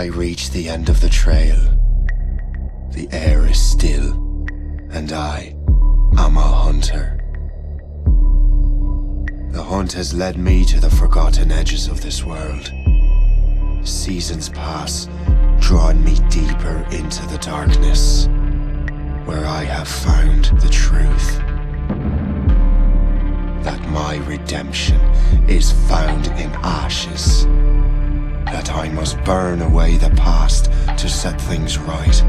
I reach the end of the trail, the air is still, and I am a hunter. The hunt has led me to the forgotten edges of this world. Seasons pass, drawing me deeper into the darkness, where I have found the truth. That my redemption is found in ashes. That I must burn away the past to set things right.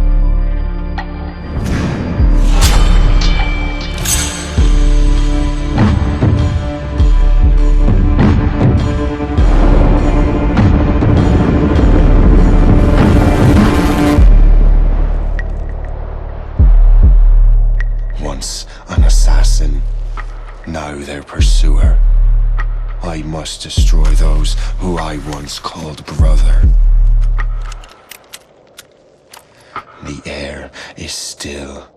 Once an assassin, now their pursuer. I must destroy those who I once called brother. The air is still,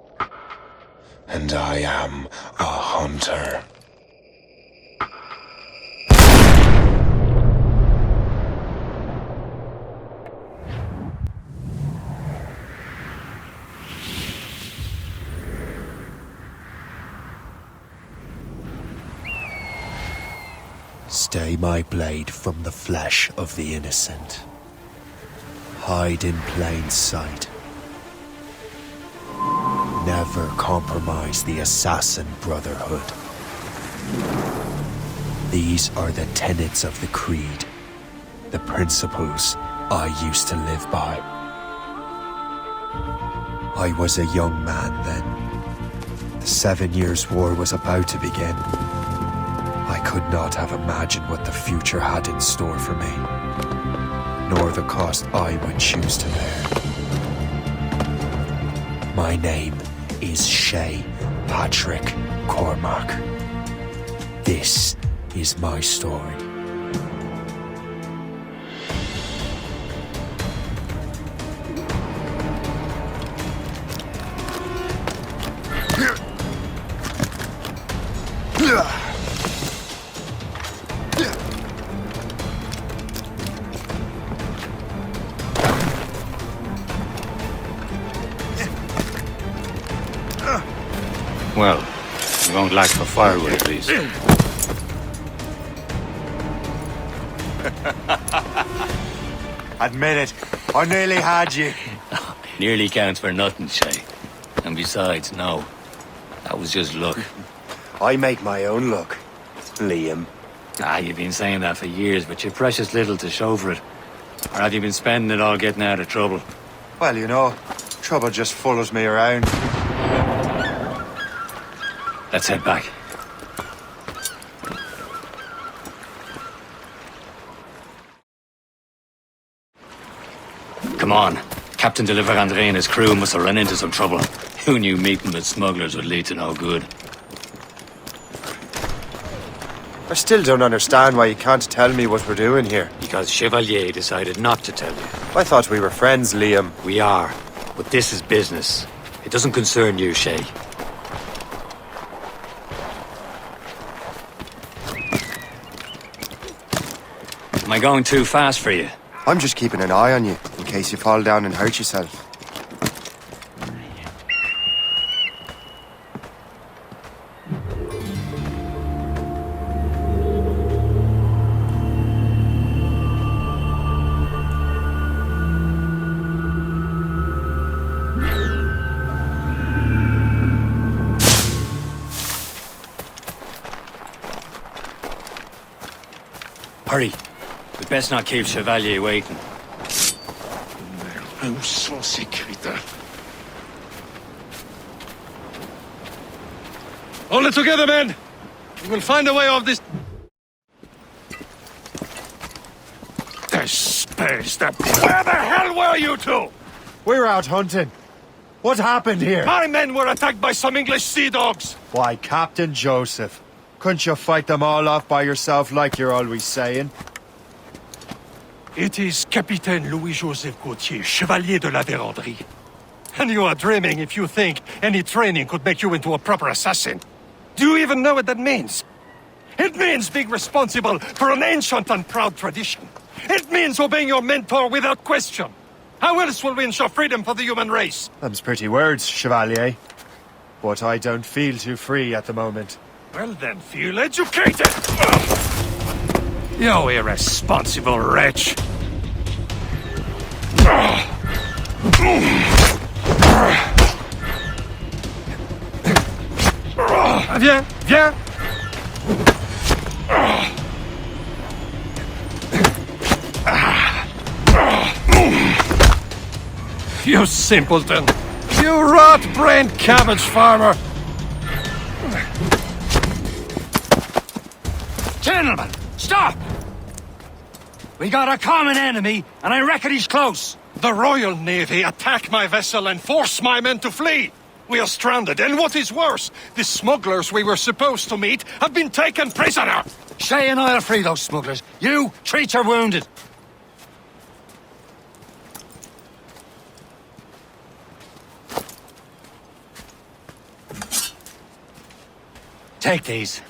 and I am a hunter. Stay my blade from the flesh of the innocent. Hide in plain sight. Never compromise the assassin brotherhood. These are the tenets of the creed, the principles I used to live by. I was a young man then. The 7 Years' War was about to begin. I could not have imagined what the future had in store for me, nor the cost I would choose to bear. My name is Shay Patrick Cormac. This is my story. Well, you won't lack for firewood at least. Admit it, I nearly had you. Nearly counts for nothing, Shay. And besides, no. That was just luck. I make my own luck, Liam. You've been saying that for years, but you've precious little to show for it. Or have you been spending it all getting out of trouble? Well, you know, trouble just follows me around. Let's head back. Come on. Captain de Andre and his crew must have run into some trouble. Who knew meeting with smugglers would lead to no good? I still don't understand why you can't tell me what we're doing here. Because Chevalier decided not to tell you. I thought we were friends, Liam. We are, but this is business. It doesn't concern you, Shay. Am I going too fast for you? I'm just keeping an eye on you, in case you fall down and hurt yourself. Hurry. We best not keep Chevalier waiting. Où sont ces crétins? Hold it together, men! We will find a way off this... Where the hell were you two? We're out hunting. What happened here? My men were attacked by some English sea dogs. Why, Captain Joseph. Couldn't you fight them all off by yourself like you're always saying? It is Capitaine Louis-Joseph Gauthier, Chevalier de la Vérendrye. And you are dreaming if you think any training could make you into a proper assassin. Do you even know what that means? It means being responsible for an ancient and proud tradition. It means obeying your mentor without question. How else will we ensure freedom for the human race? Them's pretty words, Chevalier. But I don't feel too free at the moment. Well then, feel educated! You irresponsible wretch! Viens, viens! You simpleton! You rot-brained cabbage farmer! Gentlemen, stop! We got a common enemy, and I reckon he's close. The Royal Navy attack my vessel and force my men to flee! We are stranded, and what is worse, the smugglers we were supposed to meet have been taken prisoner! Shay and I'll free those smugglers. You treat your wounded. Take these.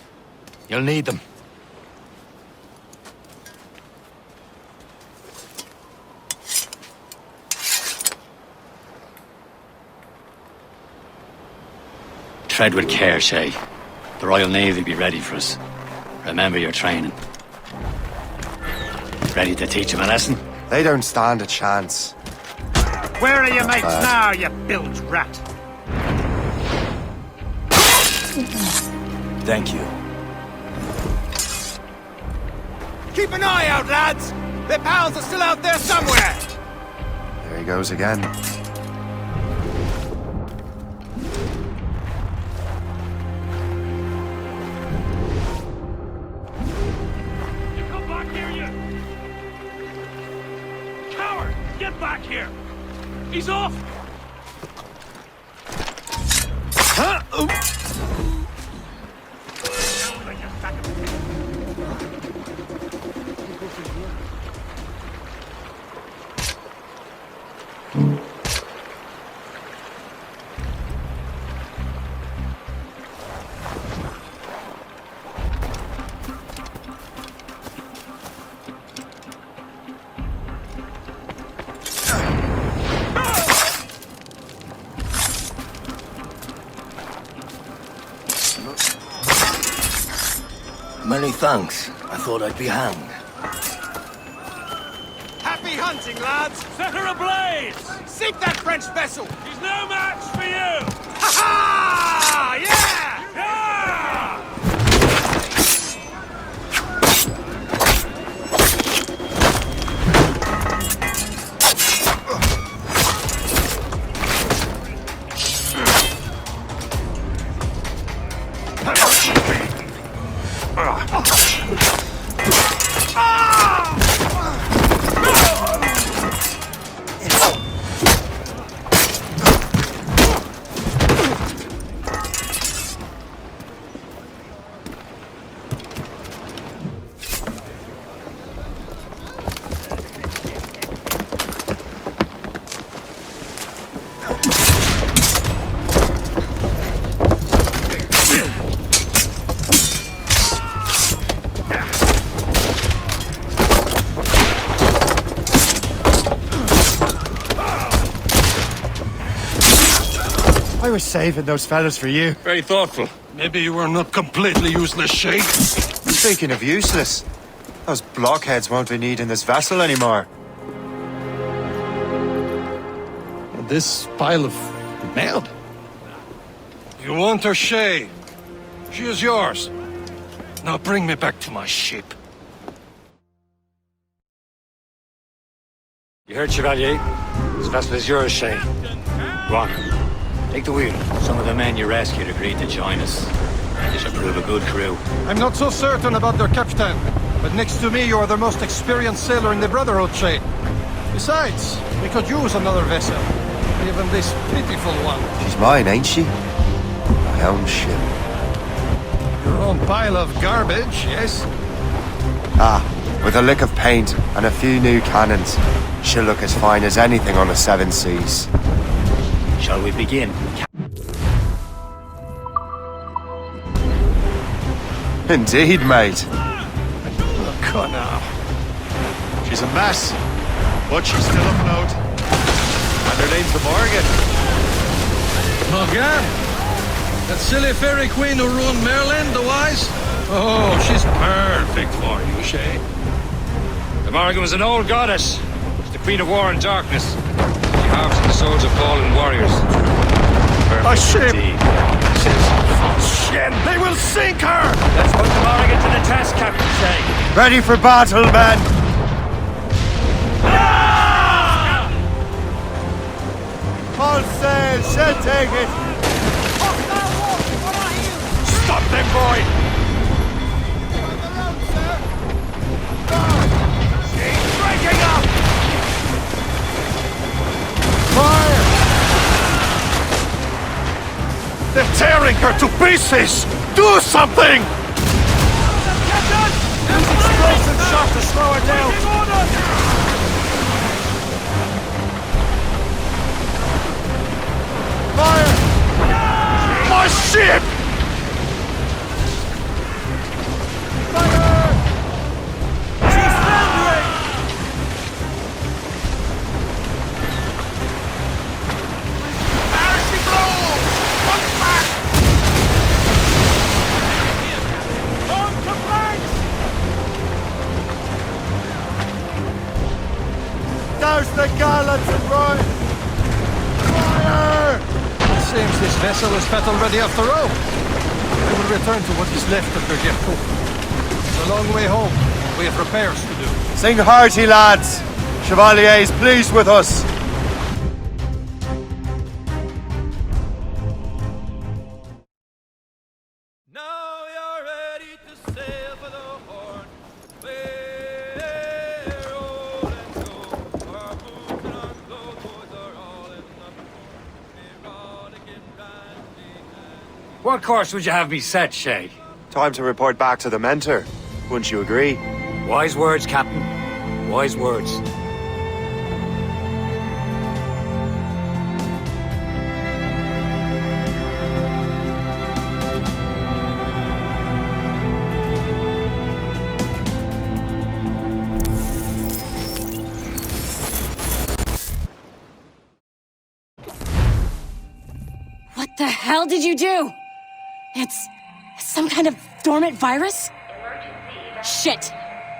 You'll need them. Tread with care, Shay. The Royal Navy be ready for us. Remember your training. Ready to teach them a lesson? They don't stand a chance. Where are your mates now, you bilge rat? Thank you. Keep an eye out, lads! Their pals are still out there somewhere! There he goes again. Come back here, you! Coward! Get back here! He's off! Huh? Many thanks. I thought I'd be hanged. Happy hunting, lads! Set her ablaze! Sink that French vessel! He's no match for you! Ha ha! Yeah! I was saving those fellas for you. Very thoughtful. Maybe you were not completely useless, Shay. Speaking of useless, those blockheads won't be needing this vessel anymore. This pile of mail. You want her, Shay? She is yours. Now bring me back to my ship. You heard, Chevalier? This vessel is yours, Shay. Go on. Take the wheel. Some of the men you rescued agreed to join us. They should prove a good crew. I'm not so certain about their captain, but next to me you are the most experienced sailor in the Brotherhood, Shay. Besides, we could use another vessel. Even this pitiful one. She's mine, ain't she? My own ship. Your own pile of garbage, yes? Ah, with a lick of paint and a few new cannons, she'll look as fine as anything on the seven seas. Shall we begin? Indeed, mate. Look on now. She's a mess, but she's still afloat. They're late to Morgan. Morgan? That silly fairy queen who ruined Merlin, the wise? Oh, she's perfect for you, Shay. The Morrigan was an old goddess. She's the queen of war and darkness. She harvested the souls of fallen warriors. A ship! Indeed. Shit! They will sink her! Let's put the Morrigan to the test, Captain Shay. Ready for battle, men! All sail, shall take it! Stop them, boy! She's breaking up! Fire! They're tearing her to pieces! Do something! Use explosive shot to slow her down! Fire! My ship! Fire! She's foundering! There she blows! Look back! On to flanks! Douse the gallants and run! Fire! Seems this vessel is battle ready after all. We will return to what is left of the Gerko. It's a long way home. We have repairs to do. Sing hearty, lads! Chevalier is pleased with us. Now you're ready to sail for the Horn. We're rolling go. Our boots and our clothes are all in the erotic and brandy. What course would you have me set, Shay? Time to report back to the mentor. Wouldn't you agree? Wise words, Captain. Wise words. What the hell did you do? It's some kind of dormant virus? Shit!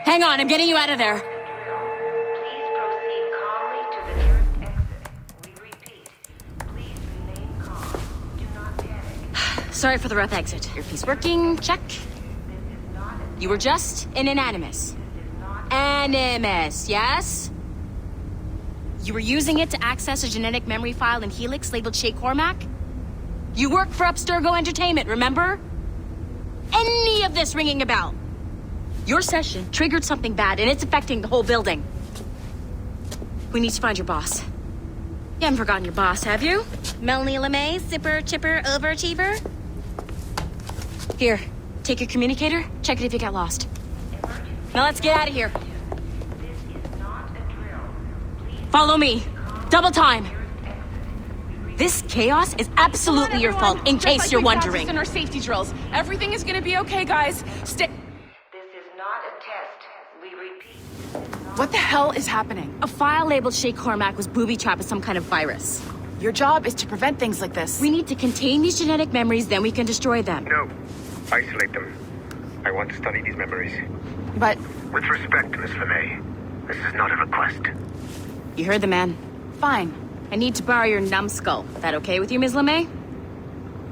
Hang on, I'm getting you out of there. Please proceed calmly to the nearest exit. We repeat, please remain calm. Do not panic. Sorry for the rough exit. Earpiece working, check. You were just an animus. Animus, yes? You were using it to access a genetic memory file in Helix labeled Shay Cormac? You work for Abstergo Entertainment, remember? Any of this ringing a bell? Your session triggered something bad, and it's affecting the whole building. We need to find your boss. You haven't forgotten your boss, have you? Melanie LeMay, zipper, chipper, overachiever? Here, take your communicator, check it if you get lost. Now let's get out of here. This is not a drill. Please Follow me. Double time. This chaos is absolutely your fault, in case you're wondering. In our safety drills. Everything is gonna be okay, guys. Stay. This is not a test. We repeat. What the hell is happening? A file labeled Shay Cormac was booby-trapped with some kind of virus. Your job is to prevent things like this. We need to contain these genetic memories, then we can destroy them. No. Isolate them. I want to study these memories. But With respect, Miss LeMay, this is not a request. You heard the man. fine. I need to borrow your numbskull. That okay with you, Ms. LeMay?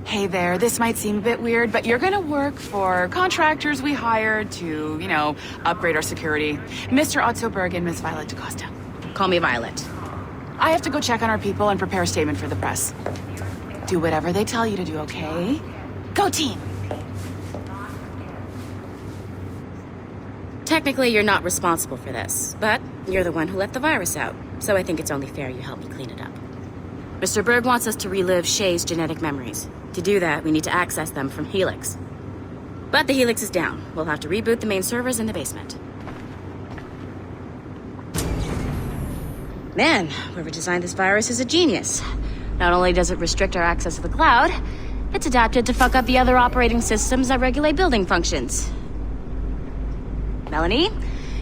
Hey there, this might seem a bit weird, but you're gonna work for contractors we hired to, upgrade our security. Mr. Otto Berg and Miss Violet DaCosta. Call me Violet. I have to go check on our people and prepare a statement for the press. Do whatever they tell you to do, okay? Go team! Technically, you're not responsible for this, but you're the one who let the virus out, so I think it's only fair you help me clean it up. Mr. Berg wants us to relive Shay's genetic memories. To do that, we need to access them from Helix. But the Helix is down. We'll have to reboot the main servers in the basement. Man, whoever designed this virus is a genius. Not only does it restrict our access to the cloud, it's adapted to fuck up the other operating systems that regulate building functions. Melanie,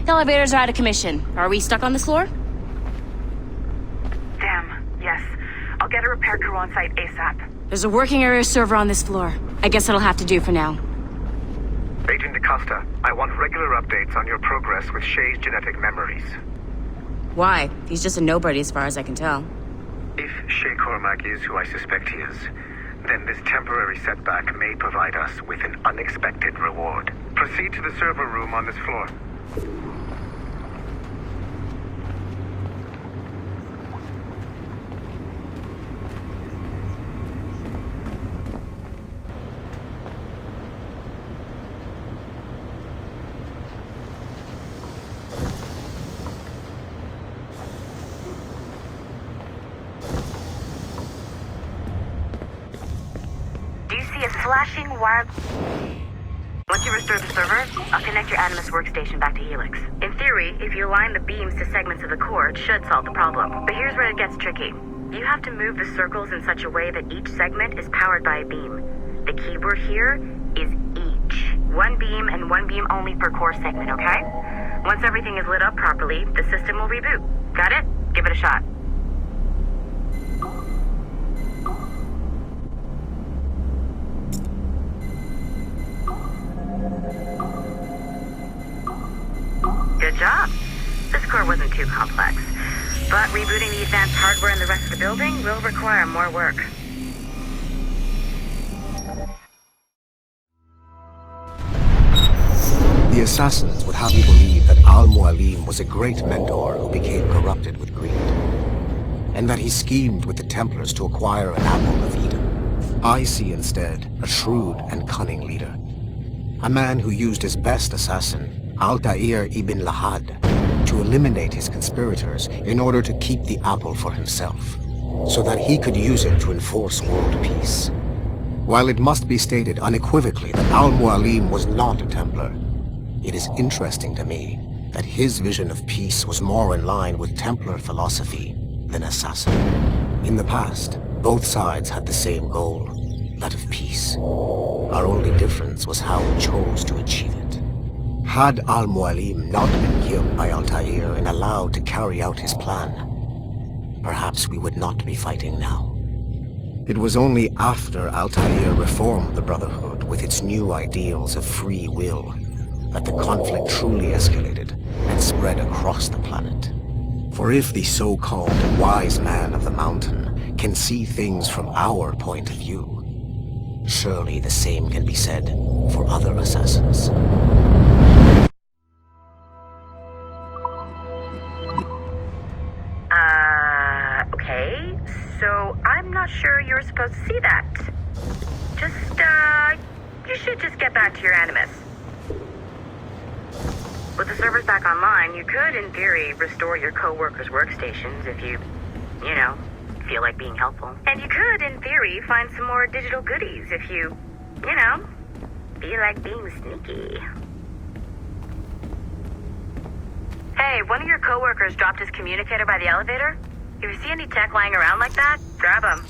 the elevators are out of commission. Are we stuck on this floor? Damn, yes. Get a repair crew on site ASAP. There's a working area server on this floor. I guess that'll have to do for now. Agent DaCosta, I want regular updates on your progress with Shay's genetic memories. Why? He's just a nobody as far as I can tell. If Shay Cormac is who I suspect he is, then this temporary setback may provide us with an unexpected reward. Proceed to the server room on this floor. Do you see a flashing wire? Once you restore the server, I'll connect your Animus workstation back to Helix. In theory, if you align the beams to segments of the core, it should solve the problem. But here's where it gets tricky. You have to move the circles in such a way that each segment is powered by a beam. The keyword here is each. One beam and one beam only per core segment, okay? Once everything is lit up properly, the system will reboot. Got it? Give it a shot. Good job. This core wasn't too complex, but rebooting the advanced hardware in the rest of the building will require more work. The assassins would have you believe that Al-Mualim was a great mentor who became corrupted with greed, and that he schemed with the Templars to acquire an apple of Eden. I see instead a shrewd and cunning leader, a man who used his best assassin, Altair ibn Lahad, to eliminate his conspirators in order to keep the apple for himself, so that he could use it to enforce world peace. While it must be stated unequivocally that Al-Mualim was not a Templar, it is interesting to me that his vision of peace was more in line with Templar philosophy than assassin. In the past, both sides had the same goal, that of peace. Our only difference was how we chose to achieve it. Had Al-Mualim not been killed by Altair and allowed to carry out his plan, perhaps we would not be fighting now. It was only after Altair reformed the Brotherhood with its new ideals of free will that the conflict truly escalated and spread across the planet. For if the so-called wise man of the mountain can see things from our point of view, surely the same can be said for other assassins. Okay, so I'm not sure you're supposed to see that. You should just get back to your Animus. With the servers back online, you could, in theory, restore your co-workers' workstations if you feel like being helpful. And you could, in theory, find some more digital goodies if you feel like being sneaky. Hey, one of your co-workers dropped his communicator by the elevator. If you see any tech lying around like that, grab him.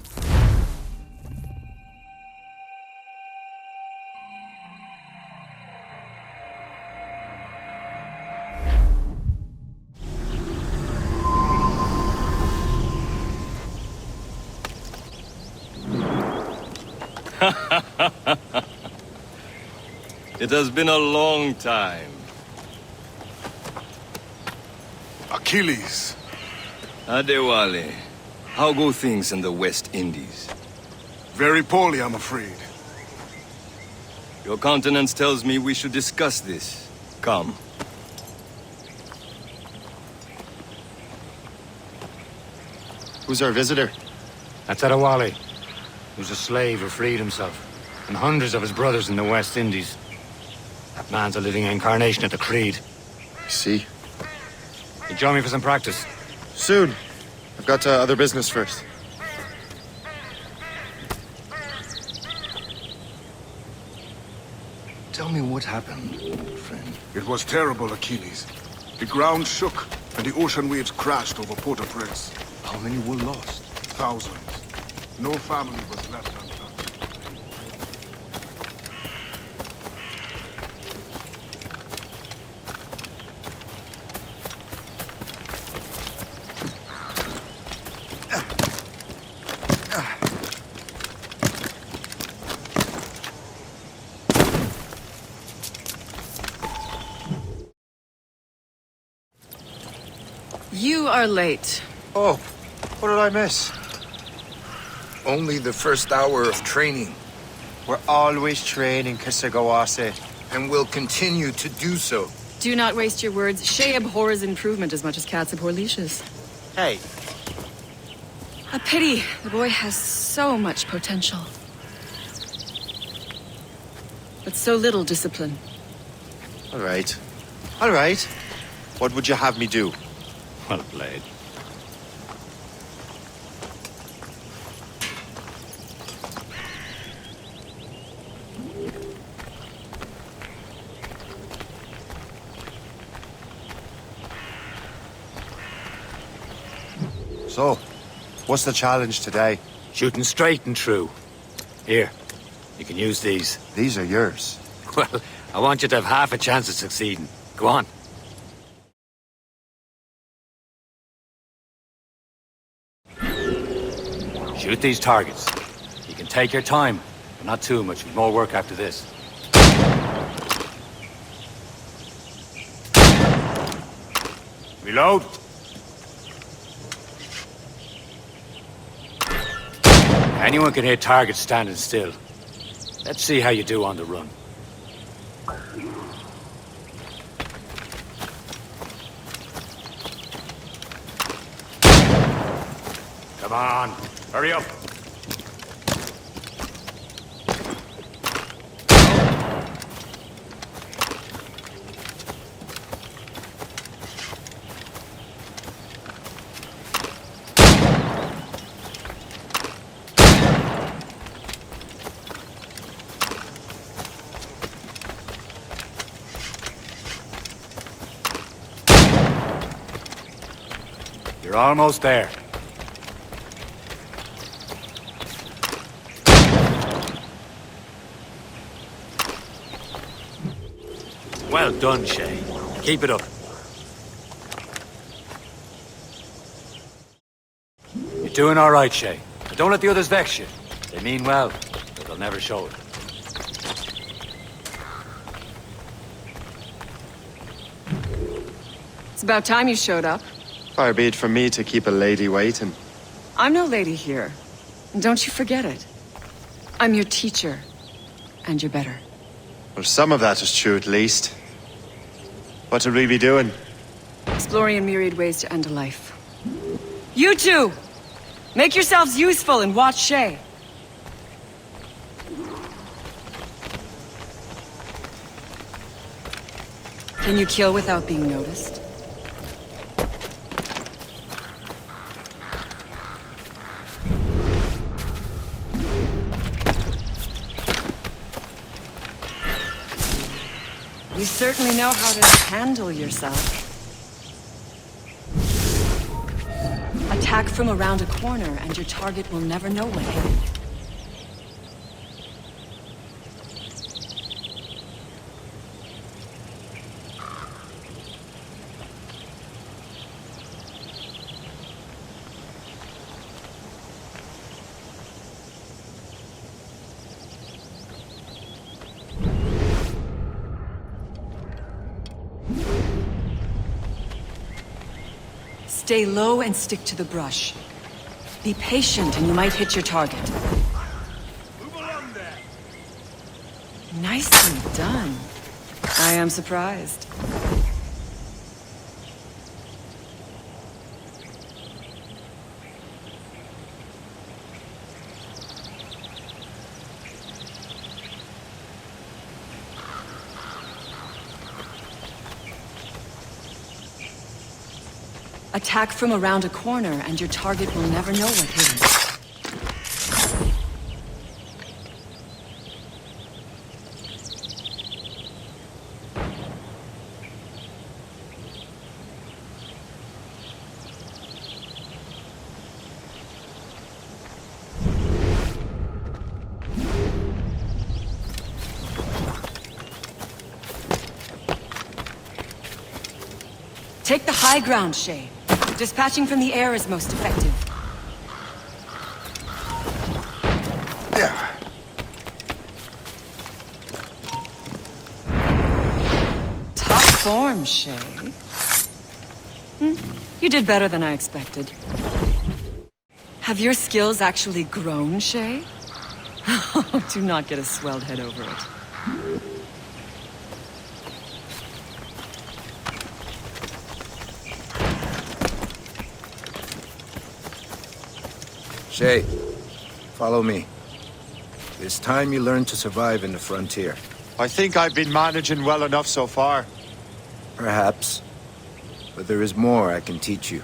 It has been a long time. Achilles. Adewale, how go things in the West Indies? Very poorly, I'm afraid. Your countenance tells me we should discuss this. Come. Who's our visitor? That's Adewale, who's a slave who freed himself, and hundreds of his brothers in the West Indies. That man's a living incarnation of the Creed. I see. You join me for some practice? Soon. I've got other business first. Tell me what happened, old friend. It was terrible, Achilles. The ground shook, and the ocean waves crashed over Port-au-Prince. How many were lost? Thousands. No family was left untouched. You are late. Oh, what did I miss? Only the first hour of training, We're always training, Kisagawase. and will continue to do so. Do not waste your words. Shay abhors improvement as much as cats abhor leashes. Hey, A pity. The boy has so much potential. But so little discipline. All right. All right. What would you have me do? Well played. so, what's the challenge today? Shooting straight and true. Here, you can use these. These are yours. Well, I want you to have half a chance of succeeding. Go on. Shoot these targets. You can take your time, but not too much. We've more work after this. Reload. Anyone can hit targets standing still. Let's see how you do on the run. Come on, hurry up. You're almost there. Well done, Shay. Keep it up. You're doing all right, Shay. But don't let the others vex you. They mean well, but they'll never show it. It's about time you showed up. Far be it from me to keep a lady waiting. I'm no lady here. And don't you forget it. I'm your teacher. And you're better. Well, some of that is true at least. What would we be doing? Exploring a myriad ways to end a life. You two! Make yourselves useful and watch Shay. Can you kill without being noticed? You certainly know how to handle yourself. Attack from around a corner, and your target will never know what hit it. Stay low and stick to the brush. Be patient and you might hit your target. Nicely done. I am surprised. Attack from around a corner, and your target will never know what hit it. Take the high ground, Shay. Dispatching from the air is most effective. Top form, Shay. You did better than I expected. Have your skills actually grown, Shay? Do not get a swelled head over it. Shay, follow me. It's time you learn to survive in the frontier. I think I've been managing well enough so far. Perhaps. But there is more I can teach you.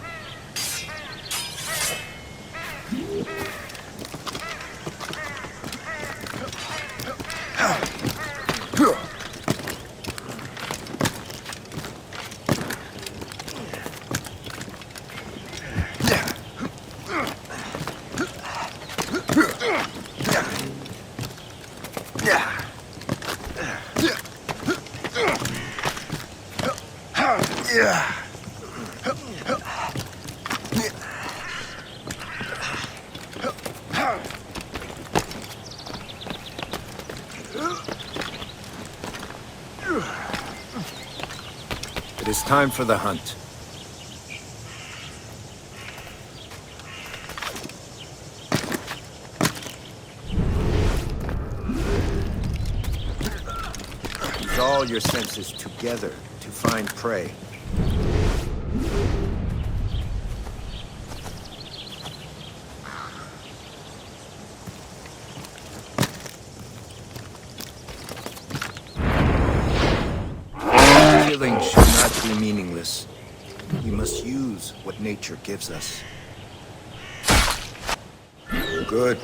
It is time for the hunt. Use all your senses together to find prey. Killing should not be meaningless. We must use what nature gives us. Good.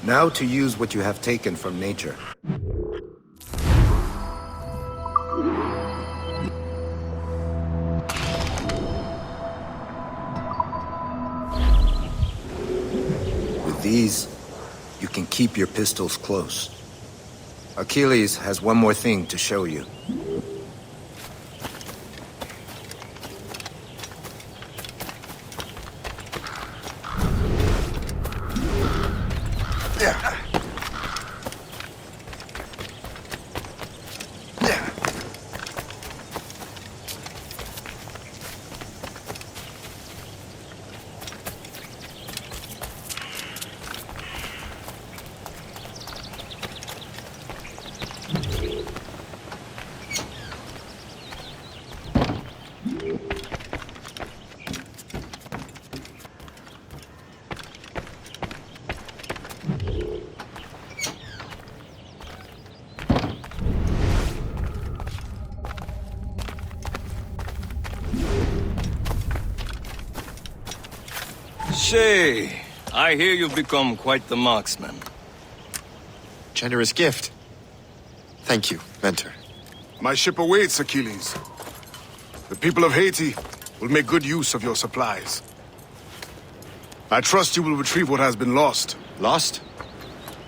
Now to use what you have taken from nature. With these, you can keep your pistols close. Achilles has one more thing to show you. Shay, I hear you've become quite the marksman. Generous gift. Thank you, Mentor. My ship awaits, Achilles. The people of Haiti will make good use of your supplies. I trust you will retrieve what has been lost. Lost?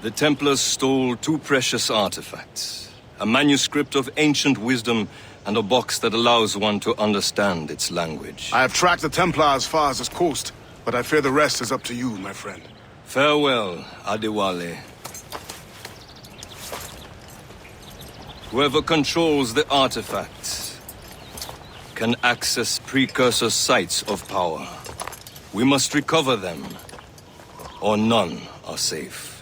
The Templars stole 2 precious artifacts. A manuscript of ancient wisdom and a box that allows one to understand its language. I have tracked the Templar as far as this coast, but I fear the rest is up to you, my friend. Farewell, Adewale. Whoever controls the artifacts can access precursor sites of power. We must recover them, or none are safe.